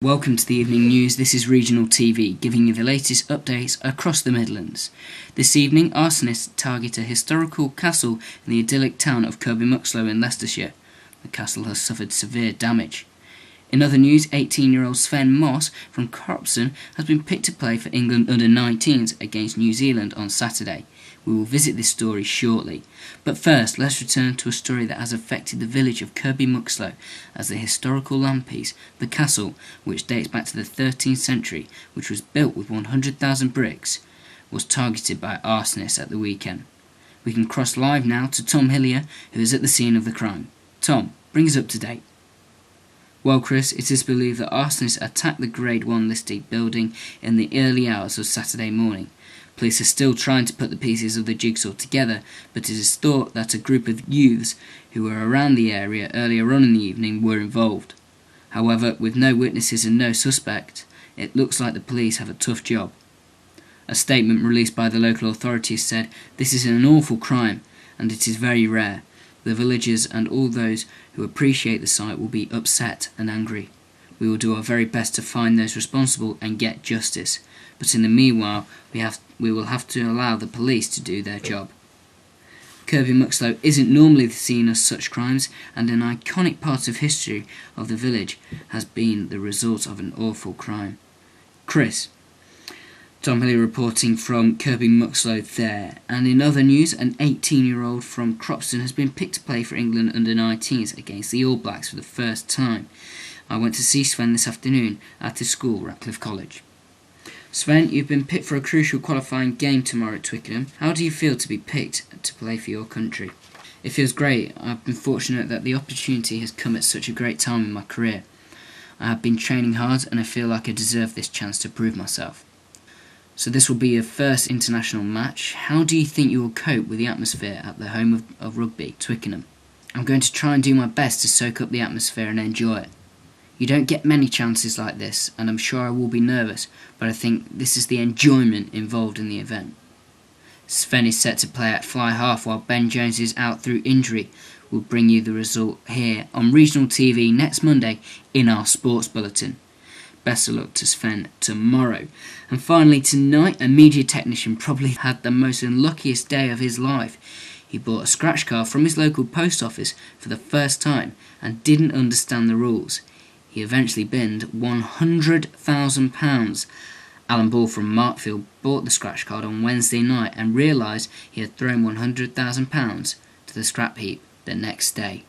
Welcome to the evening news. This is Regional TV, giving you the latest updates across the Midlands. This evening, arsonists target a historical castle in the idyllic town of Kirby Muxloe in Leicestershire. The castle has suffered severe damage. In other news, 18-year-old Sven Moss from Cropston has been picked to play for England under-19s against New Zealand on Saturday. We will visit this story shortly. But first, let's return to a story that has affected the village of Kirby Muxloe, as the historical landpiece, the castle, which dates back to the 13th century, which was built with 100,000 bricks, was targeted by arsonists at the weekend. We can cross live now to Tom Hillier, who is at the scene of the crime. Tom, bring us up to date. Well, Chris, it is believed that arsonists attacked the Grade 1 listed building in the early hours of Saturday morning. Police are still trying to put the pieces of the jigsaw together, but it is thought that a group of youths who were around the area earlier on in the evening were involved. However, with no witnesses and no suspect, it looks like the police have a tough job. A statement released by the local authorities said, "This is an awful crime, and it is very rare. The villagers and all those who appreciate the site will be upset and angry. We will do our very best to find those responsible and get justice, but in the meanwhile we will have to allow the police to do their job." Kirby Muxloe isn't normally seen as such crimes, and an iconic part of history of the village has been the result of an awful crime. Chris, Tom Hillier reporting from Kirby Muxloe there. And in other news, an 18-year-old from Cropston has been picked to play for England under-19s against the All Blacks for the first time. I went to see Sven this afternoon at his school, Ratcliffe College. Sven, you've been picked for a crucial qualifying game tomorrow at Twickenham. How do you feel to be picked to play for your country? It feels great. I've been fortunate that the opportunity has come at such a great time in my career. I have been training hard and I feel like I deserve this chance to prove myself. So this will be your first international match. How do you think you will cope with the atmosphere at the home of rugby, Twickenham? I'm going to try and do my best to soak up the atmosphere and enjoy it. You don't get many chances like this, and I'm sure I will be nervous, but I think this is the enjoyment involved in the event. Sven is set to play at fly half while Ben Jones is out through injury. We'll bring you the result here on Regional TV next Monday in our sports bulletin. Best of luck to Sven tomorrow. And finally tonight, a media technician probably had the most unluckiest day of his life. He bought a scratch card from his local post office for the first time and didn't understand the rules. He eventually binned £100,000. Alan Ball from Markfield bought the scratch card on Wednesday night and realised he had thrown £100,000 to the scrap heap the next day.